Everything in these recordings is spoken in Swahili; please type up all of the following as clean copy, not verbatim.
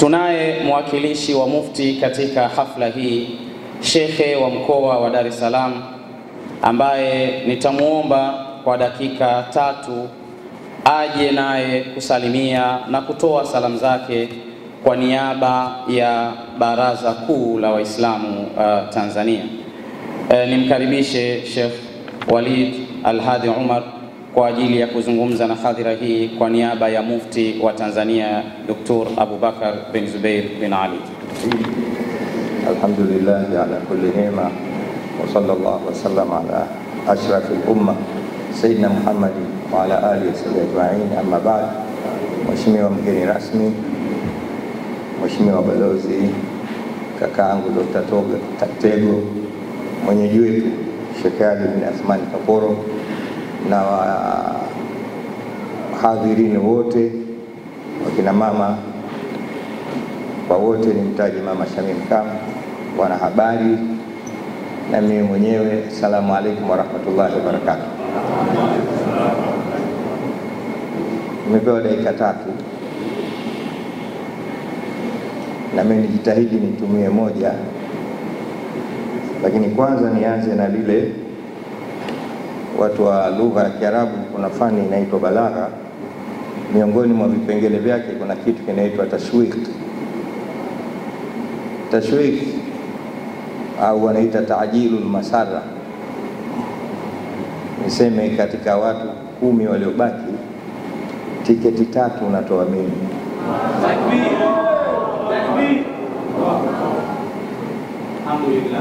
Tunaye mwakilishi wa mufti katika hafla hii, Shekhe wa mkoa wa Dar es Salaam, ambaye nitamuomba kwa dakika 3 aje naye kusalimia na kutoa salamu zake kwa niaba ya Baraza Kuu la Waislamu Tanzania. Nimkaribishe Sheikh Walid Al-Hadi Umar kwa ajili ya kuzungumza na hadhira hii kwa niaba ya mufti wa Tanzania Dr. Abu Bakar bin Zubair bin Ali. Alhamdulillah ala kulli ni'ma wa sallallahu wa sallam ala ashrafil umma Sayyidina Muhammad wa ala alihi wa sahbihi ajma'in, amma ba'd. Mheshimiwa mgeni rasmi, Mheshimiwa balozi kakaangu Dr. Tego, mwenyeji wetu Sheikh Ali bin Athman Kaporo, na wahadhirini wote, wakina mama kwa wote, ni mtaji Mama Shamim Kam, wanahabari na mimi mwenyewe. Assalamu alaikum warahmatullahi wabarakatuh. Nimepewa dakika 3 na mimi nijitahidi nitumie moja, lakini kwanza nianze na lile watu wa lugha ya Kiarabu, kuna fani inaitwa balagha. Miongoni mwa vipengele vyake kuna kitu kinaitwa tashwiq. Tashwiq au wanaita ta'jilul masarra. Niseme katika watu 10 waliobaki, tiketi 3 unatoa mimi. Takbir! Takbir!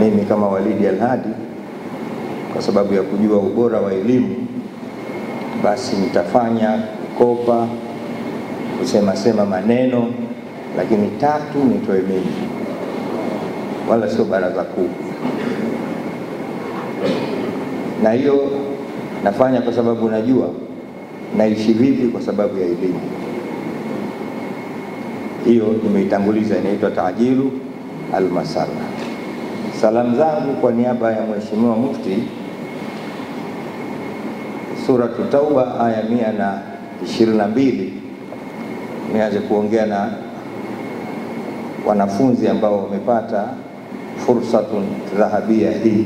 Mimi kama Walidi Al-Hadi, kwa sababu ya kujua ubora wa elimu, basi nitafanya kopa kusema maneno, lakini 3 nitoe mimi, wala sio baraza kuu. Na hiyo nafanya kwa sababu najua naishi vipi kwa sababu ya elimu. Hiyo nimeitanguliza, inaitwa ta'jilu al-masarra. Salamu zangu kwa niaba ya Mheshimiwa Mufti, Suratu Tauba aya 122. Nianze kuongea na wanafunzi ambao wamepata fursatun dhahabia hii.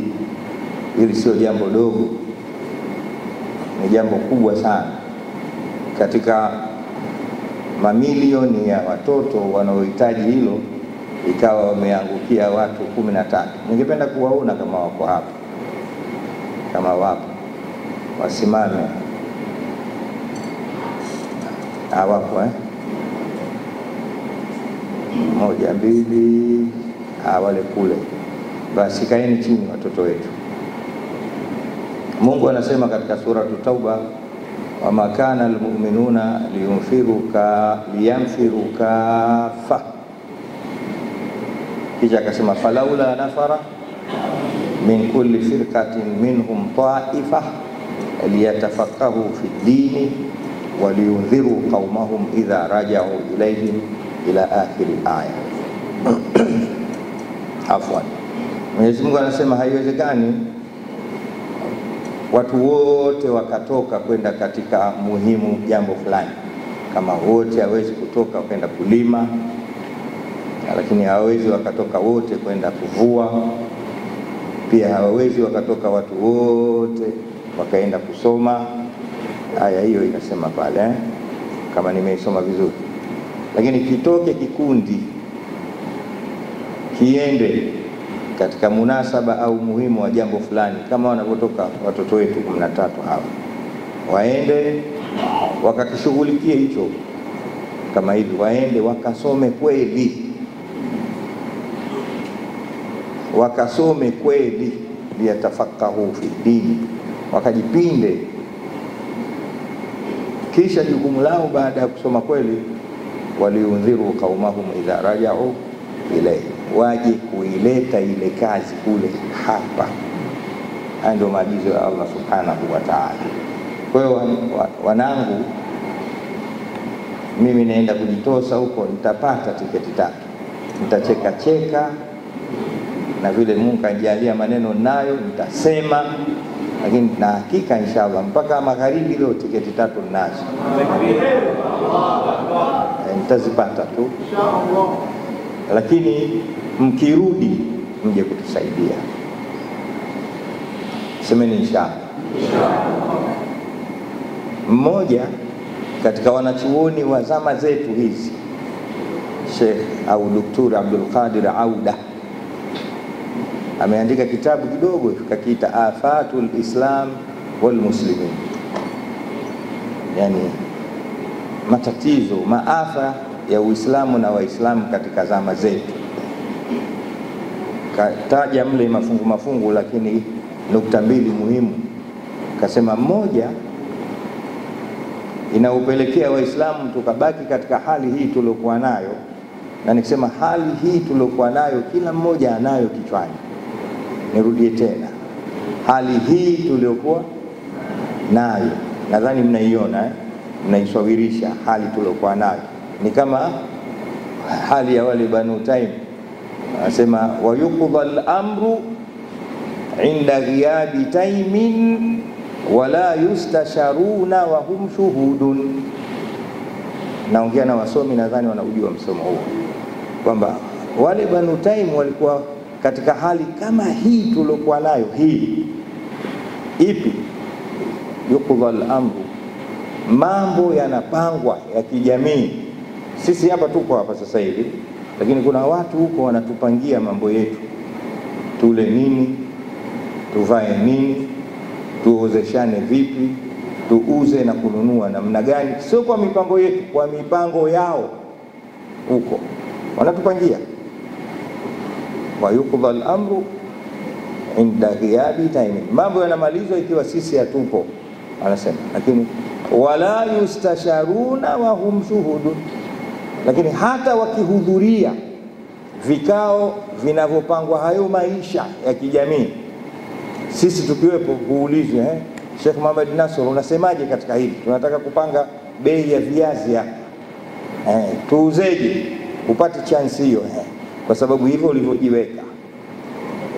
Hili sio jambo dogo, ni jambo kubwa sana katika mamilioni ya watoto wanaohitaji hilo, ikawa wameangukia watu 13. Ningependa kuwaona kama wako hapa, kama wapo wasimame. Hawapo Moja, 2, wale kule. Basi kaeni chini watoto wetu. Mungu anasema katika suratu Tauba, wama kana almu'minuna liyanfiru kafa. Kisha akasema falaula nafara min kulli firqatin minhum ta'ifa liyatafaqahu fi ddini wa liyundhiru qaumahum idha raja'u ilayhim ila akhir aya. Afwan. Mwenyezi Mungu anasema haiwezekani watu wote wakatoka kwenda katika muhimu jambo fulani. Kama wote hawezi kutoka kwenda kulima, lakini hawawezi wakatoka wote kwenda kuvua, pia hawawezi wakatoka watu wote wakaenda kusoma. Aya hiyo inasema pale, kama nimeisoma vizuri. Lakini kitoke kikundi kiende katika munasaba au muhimu wa jambo fulani, kama wanapotoka watoto wetu 13 hawa, waende wakakishughulikie hicho. Kama hivi waende wakasome kweli, wakasome kweli, liyatafaqahu fi dini, wakajipinde. Kisha jukumu lao baada ya kusoma kweli, waliundhiru qaumahum idha raja'u ilayhi, waje kuileta ile kazi kule hapa. Hayo ndio maagizo ya Allah subhanahu wa ta'ala. Kwa hiyo wanangu, mimi naenda kujitosa huko, nitapata tiketi 3, nitacheka na vile Mungu kanijalia maneno nayo nitasema, lakini na hakika inshallah mpaka magharibi leo tiketi 3 ninazo. mtazipata tu inshallah, lakini mkirudi mje kutusaidia. Semeni inshallah. Mmoja katika wanachuoni wa zama zetu hizi, Sheikh au Dr. Abdul Qadir Auda, ameandika kitabu kidogo kakiita Afatul Islam wal Muslimin, yani matatizo, maafa ya Uislamu na Waislamu katika zama zetu. Kataja mle mafungu, lakini nukta mbili muhimu. Kasema moja, inaupelekea Waislamu tukabaki katika hali hii tuliokuwa nayo, na nikisema hali hii tuliokuwa nayo kila mmoja anayo kichwani. Nirudie tena, hali hii tuliokuwa nayo, nadhani mnaiona mnaisawirisha. Hali tuliokuwa nayo ni kama hali ya wale Banu Taim, anasema wayuqdha al-amru inda ghiyabi taimin wala yustasharuna wa hum shuhudun. Naongea na wasomi, nadhani wanaujua msomo huo, kwamba wale Banu Taim walikuwa katika hali kama hii tuliokuwa nayo. Hii ipi? Yuqdha al-amru, mambo yanapangwa ya kijamii. Sisi hapa tuko hapa sasa hivi, lakini kuna watu huko wanatupangia mambo yetu, tule nini, tuvae nini, tuozeshane vipi, tuuze na kununua namna gani. Sio kwa mipango yetu, kwa mipango yao huko wanatupangia. Wa yuqdha al-amru inda ghiyabi taimin, mambo yanamalizwa ikiwa sisi hatupo, anasema. Lakini wala yustasharuna wa hum shuhudun, lakini hata wakihudhuria vikao vinavyopangwa hayo maisha ya kijamii, sisi tukiwepo, huulizwe Sheikh Muhammad Nasr, unasemaje katika hili? Tunataka kupanga bei ya viazi hapa, tuuzeje upate chance hiyo? Kwa sababu hivyo ulivyojiweka,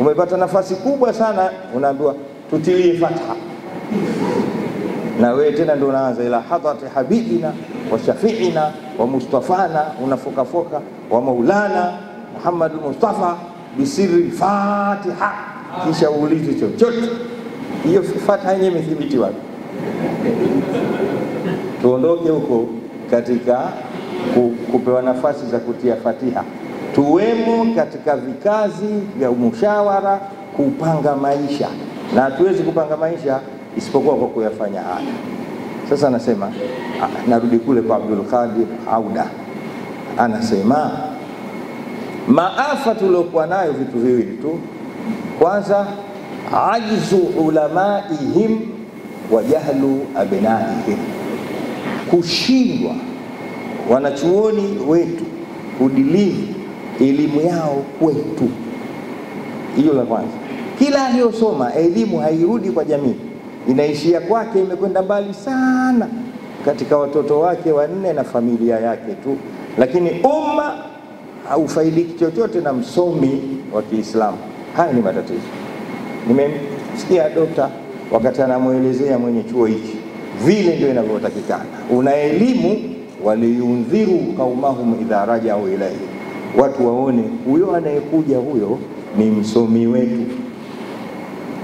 umepata nafasi kubwa sana, unaambiwa tutilie fatha, na wewe tena ndio unaanza ila hadrati habibina wa shafiina wa mustafana, unafoka wa maulana Muhammad al-Mustafa bisirri Fatiha, kisha uulize chochote. Hiyo Fatiha yenyewe imethibiti wapi? Tuondoke huko katika kupewa nafasi za kutia Fatiha, tuwemo katika vikazi vya mushawara kupanga maisha, na hatuwezi kupanga maisha isipokuwa kwa kuyafanya haya. Sasa anasema, narudi kule kwa Abdul Qadir Auda, anasema maafa tuliokuwa nayo vitu viwili tu. Kwanza, ajzu ulamaihim wa jahlu abnaihim, kushindwa wanachuoni wetu kudilivi elimu yao kwetu. Hiyo la kwanza. Kila aliyosoma elimu hairudi kwa jamii, inaishia kwake, imekwenda mbali sana katika watoto wake wanne na familia yake tu, lakini umma haufaidiki chochote na msomi wa Kiislamu. Haya ni matatizo. Nimemsikia dokta wakati anamuelezea mwenye chuo hiki, vile ndio inavyotakikana. Una elimu, waliyundhiru qaumahum idha raja'u ilayhi, watu waone huyo anayekuja huyo ni msomi wetu.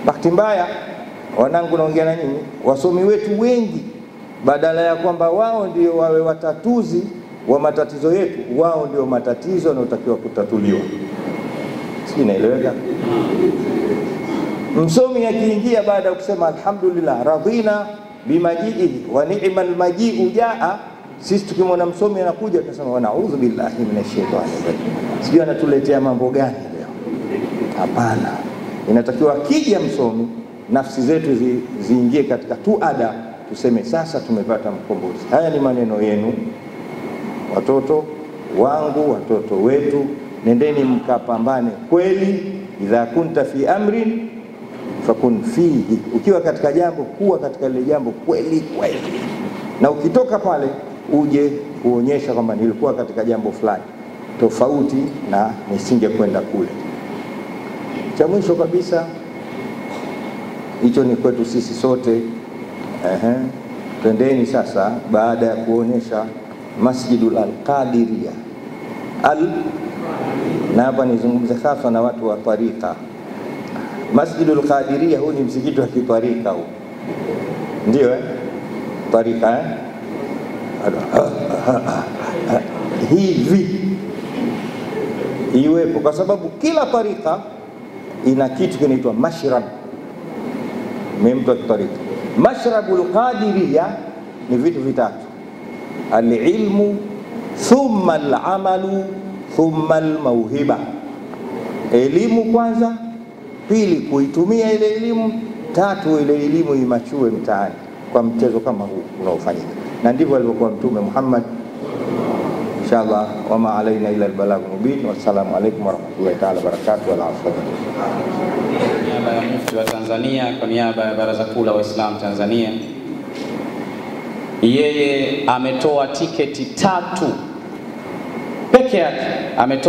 Bahati mbaya, wanangu, naongea na nyinyi, wasomi wetu wengi, badala ya kwamba wao ndio wawe watatuzi wa matatizo yetu, wao ndio matatizo yanayotakiwa kutatuliwa. Sisi naeleweka? Msomi akiingia baada ya kusema alhamdulillah radhina bimaji'i wa ni'mal maji'u jaa, sisi tukimwona msomi anakuja tunasema wa na'udhu billahi minash shaitani rajim, sijui anatuletea mambo gani leo. Hapana, inatakiwa kija msomi nafsi zetu ziingie katika tuada, tuseme sasa tumepata mkombozi. Haya ni maneno yenu, watoto wangu, watoto wetu, nendeni mkapambane kweli. Idha kunta fi amrin fakun fihi, ukiwa katika jambo kuwa katika ile jambo kweli kweli, na ukitoka pale uje kuonyesha kwamba nilikuwa katika jambo fulani tofauti na nisinge kwenda kule. Cha mwisho kabisa, hicho ni kwetu sisi sote. Twendeni sasa, baada ya kuonyesha Masjidul Al-Qadiriyah. Na hapa nizungumze hasa na watu wa tarika. Masjidul Qadiriyah huu ni msikiti wa kitarika huu. Ndio tarika hivi iwepo, kwa sababu kila tarika ina kitu kinaitwa mashrab. Mtu wa tarika, mashrabul qadiriyah ni vitu vitatu: al-ilmu, thumma al-amalu, thumma al-mauhiba. Elimu kwanza, pili kuitumia ile elimu, tatu ile elimu imachue mtaani kwa mchezo kama huu unaofanyika. Na ndivyo alivyokuwa Mtume Muhammad. Inshallah, wama alaina ila albalagh mubin. Wassalamu alaykum warahmatullahi ta'ala wabarakatuh. Wal afwa. Kwa niaba ya Mufti wa Tanzania, kwa niaba ya Baraza Kuu la Waislamu Tanzania, yeye ametoa tiketi 3 peke yake, ametoa